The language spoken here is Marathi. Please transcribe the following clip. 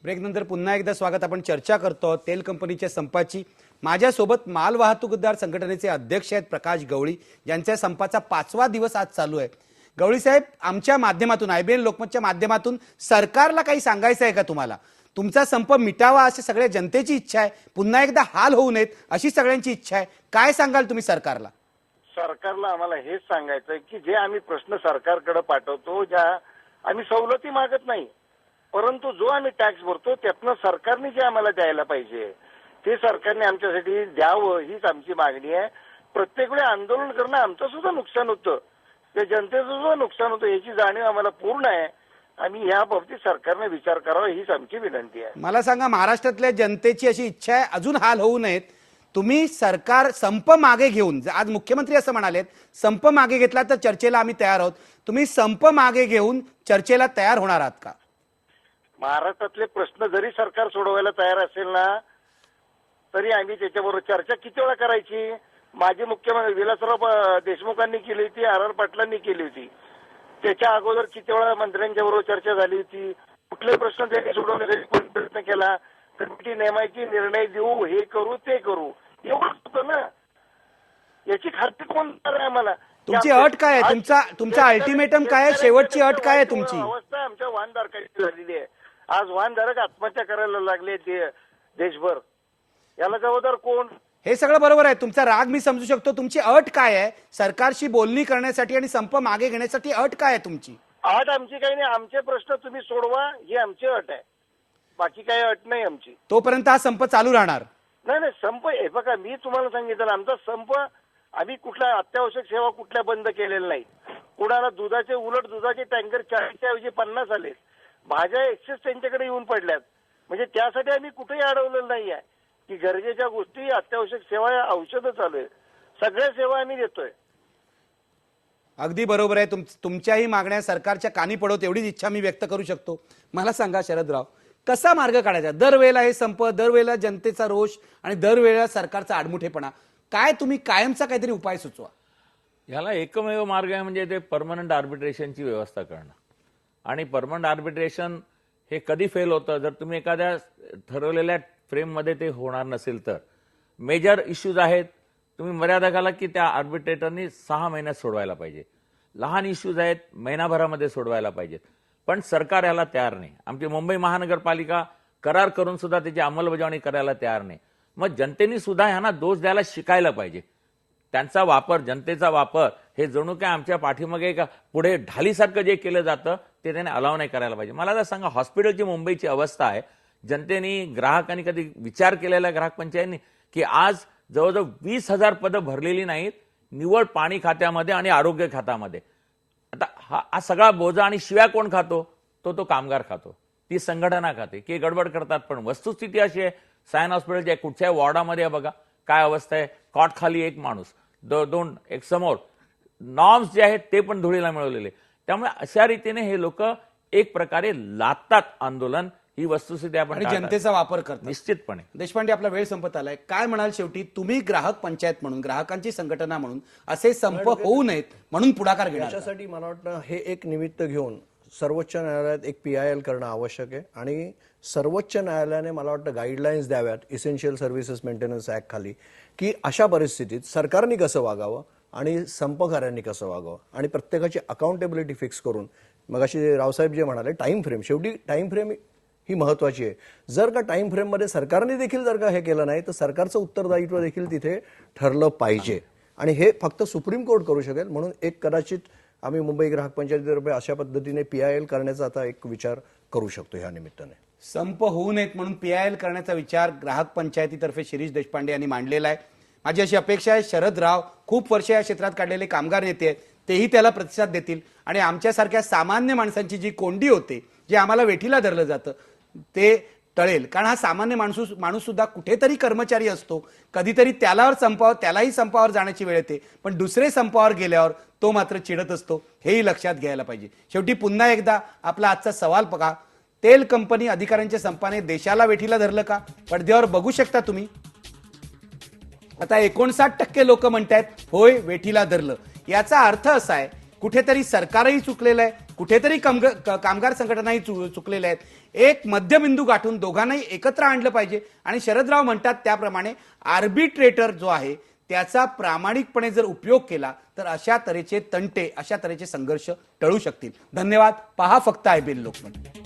ब्रेकनंतर पुन्हा एकदा स्वागत. आपण चर्चा करतो तेल कंपनीच्या संपाची. माझ्यासोबत माल वाहतूकदार संघटनेचे अध्यक्ष आहेत प्रकाश गवळी, ज्यांच्या संपाचा 5वा दिवस आज चालू आहे. गवळी साहेब, आमच्या माध्यमातून IBN लोकमतच्या माध्यमातून सरकारला काही सांगायचं आहे का तुम्हाला? तुमचा संप मिटावा अशी सगळ्या जनतेची इच्छा आहे, पुन्हा एकदा हाल होऊ नयेत अशी सगळ्यांची इच्छा आहे. काय सांगाल तुम्ही सरकारला? सरकारला आम्हाला हेच सांगायचं की जे आम्ही प्रश्न सरकारकडे पाठवतो, ज्या आम्ही सवलती मागत नाही, परंतु जो आम्ही टॅक्स भरतो त्यातनं सरकारने जे आम्हाला द्यायला पाहिजे ते सरकारने आमच्यासाठी द्यावं, हीच आमची मागणी आहे. प्रत्येक वेळी आंदोलन करणं आमचं सुद्धा नुकसान होतं, त्या जनतेचं सुद्धा नुकसान होतं, याची जाणीव आम्हाला पूर्ण आहे. आम्ही या बाबतीत सरकारने विचार करावा हीच आमची विनंती आहे. मला सांगा, महाराष्ट्रातल्या जनतेची अशी इच्छा आहे अजून हाल होऊ नयेत, तुम्ही सरकार संप मागे घेऊन, आज मुख्यमंत्री असं म्हणालेत संप मागे घेतला तर चर्चेला आम्ही तयार आहोत, तुम्ही संप मागे घेऊन चर्चेला तयार होणार आहात का? महाराष्ट्रातले प्रश्न जरी सरकार सोडवायला तयार असेल ना, तरी आम्ही त्याच्याबरोबर चर्चा किती वेळा करायची? माजी मुख्यमंत्री विलासराव देशमुखांनी केली होती, RR पाटलांनी केली होती. त्याच्या अगोदर किती वेळा मंत्र्यांच्या बरोबर चर्चा झाली होती. कुठले प्रश्न त्यांनी सोडवण्यासाठी कोणी प्रयत्न केला? कमिटी नेमायची, निर्णय देऊ, हे करू ते करू, एवढंच होतं ना. याची खात्री कोण आहे आम्हाला? तुमची अट काय आहे? तुमचा अल्टिमेटम काय आहे? शेवटची अट काय आहे तुमची? अवस्था आमच्या वाहनधारकांची झालेली आहे. आज वाहनधारक आत्महत्या करायला लागले देशभर. याला जबाबदार कोण? हे सगळं बरोबर आहे, तुमचा राग मी समजू शकतो. तुमची अट काय आहे सरकारशी बोलणी करण्यासाठी आणि संप मागे घेण्यासाठी? अट काय आहे तुमची? अट आमची काही नाही, आमचे प्रश्न तुम्ही सोडवा ही आमची अट आहे, बाकी काही अट नाही आमची. तोपर्यंत हा संप चालू राहणार नाही. संप हे बघा, मी तुम्हाला सांगितलं आमचा संप, आम्ही कुठल्या अत्यावश्यक सेवा कुठल्या बंद केलेल्या नाही. कुणाला उलट दुधाचे टँकर 40च्या ऐवजी 50 आले. भाज्या एक्सेस त्यांच्याकडे येऊन पडल्यात. म्हणजे त्यासाठी आम्ही कुठेही अडवलेलं नाही आहे की गरजेच्या गोष्टी, अत्यावश्यक सेवा, औषधं चालू आहे, सगळ्या सेवा आम्ही देतोय. अगदी बरोबर आहे. तुमच्याही मागण्या सरकारच्या कानी पडत एवढीच इच्छा मी व्यक्त करू शकतो. मला सांगा शरदराव, कसा मार्ग काढायचा? दरवेळेला हे संप, दरवेळेला जनतेचा रोष आणि दरवेळेला सरकारचा आडमुठेपणा, काय तुम्ही कायमचा काहीतरी उपाय सुचवा. याला एकमेव मार्ग आहे, म्हणजे ते परमनंट आर्बिट्रेशनची व्यवस्था करणं. आणि परमनंट आर्बिट्रेशन हे कधी फेल होतं? जर तुम्ही एखाद्या ठरवलेल्या फ्रेममध्ये ते होणार नसेल तर. मेजर इश्यूज आहेत, तुम्ही मर्यादा घाला की त्या आर्बिट्रेटरनी 6 महिन्यात सोडवायला पाहिजे. लहान इश्यूज आहेत, महिनाभरामध्ये सोडवायला पाहिजेत. पण सरकार याला तयार नाही. आमची मुंबई महानगरपालिका करार करून सुद्धा त्याची अंमलबजावणी करायला तयार नाही. मग जनतेने सुद्धा ह्यांना दोष द्यायला शिकायला पाहिजे. त्यांचा वापर, जनतेचा वापर हे जणू काय आमच्या पाठीमागे का पुढे ढालीसारखं जे केलं जातं ते त्याने अलाव नाही करायला पाहिजे. मला आता सांगा, हॉस्पिटलची मुंबईची अवस्था आहे. जनतेने, ग्राहकांनी कधी विचार केलेला, ग्राहक पंचायतनी, की आज जवळजवळ 20,000 पदं भरलेली नाहीत निवड पाणी खात्यामध्ये आणि आरोग्य खात्यामध्ये. आता हा सगळा बोजा आणि शिव्या कोण खातो? तो कामगार खातो, ती संघटना खाते, की गडबड करतात. पण वस्तुस्थिती अशी आहे, सायन हॉस्पिटलच्या कुठच्याही वॉर्डामध्ये बघा काय अवस्था आहे. कॉट खाली एक माणूस, दोन एक समोर. नॉर्म्स जे आहेत ते पण धुळीला मिळवलेले. त्यामुळे अशा रीतीने हे लोक एक प्रकारे लादतात आंदोलन. ही वस्तुस्थिती आपण जनतेचा वापर करतात निश्चितपणे. देशपांडे, आपला वेळ संपत आलाय. काय म्हणाल शेवटी? तुम्ही ग्राहक पंचायत म्हणून, ग्राहकांची संघटना म्हणून असे संप होऊ नयेत म्हणून पुढाकार घेणार? त्याच्यासाठी मला वाटतं हे एक निमित्त घेऊन सर्वोच्च न्यायालयात एक PIL करणं आवश्यक आहे. आणि सर्वोच्च न्यायालयाने मला वाटतं गाईडलाईन्स द्याव्यात इसेन्शियल सर्व्हिसेस मेंटेनन्स ऍक्ट खाली, की अशा परिस्थितीत सरकारने कसं वागावं आणि संपकऱ्यांनी कसं वागावं, आणि प्रत्येकाची अकाउंटेबिलिटी फिक्स करून. मग अशी रावसाहेब जे म्हणाले टाइम फ्रेम, शेवटी टाइम फ्रेम ही महत्वाची आहे. जर का टाइम फ्रेममध्ये सरकारने देखील जर का हे केलं नाही तर सरकारचं उत्तरदायित्व देखील तिथे ठरलं पाहिजे. आणि हे फक्त सुप्रीम कोर्ट करू शकेल. म्हणून एक कदाचित आम्ही मुंबई ग्राहक पंचायतीतर्फे अशा पद्धतीने PIL करण्याचा आता एक विचार करू शकतो. ह्या निमित्ताने संप होऊ नयेत म्हणून PIL करण्याचा विचार ग्राहक पंचायतीतर्फे शिरीष देशपांडे यांनी मांडलेला आहे. माझी अशी अपेक्षा आहे, शरदराव खूप वर्ष या क्षेत्रात काढलेले कामगार नेते आहेत, तेही त्याला प्रतिसाद देतील. आणि आमच्यासारख्या सामान्य माणसांची जी कोंडी होते, जे आम्हाला वेठीला धरलं जातं, ते टळेल. कारण हा सामान्य माणूस सुद्धा कुठेतरी कर्मचारी असतो. कधीतरी त्यालाही संपावर जाण्याची वेळ येते, पण दुसरे संपावर गेल्यावर तो मात्र चिडत असतो. हेही लक्षात घ्यायला पाहिजे. शेवटी पुन्हा एकदा आपला आजचा सवाल बघा, तेल कंपनी अधिकाऱ्यांच्या संपाने देशाला वेठीला धरलं का? पडद्यावर बघू शकता तुम्ही. आता 59% लोक म्हणतात होय वेठीला धरलं. याचा अर्थ असा आहे, कुठेतरी सरकारही चुकलेलं आहे, कुठेतरी कामगार संघटनाही चुकलेल्या आहेत. एक मध्यबिंदू गाठून दोघांनाही एकत्र आणलं पाहिजे आणि शरदराव म्हणतात त्याप्रमाणे आर्बिट्रेटर जो आहे त्याचा प्रामाणिकपणे जर उपयोग केला तर अशा तऱ्हेचे तंटे, अशा तऱ्हेचे संघर्ष टळू शकतील. धन्यवाद. पहा फक्त IBN लोकमत.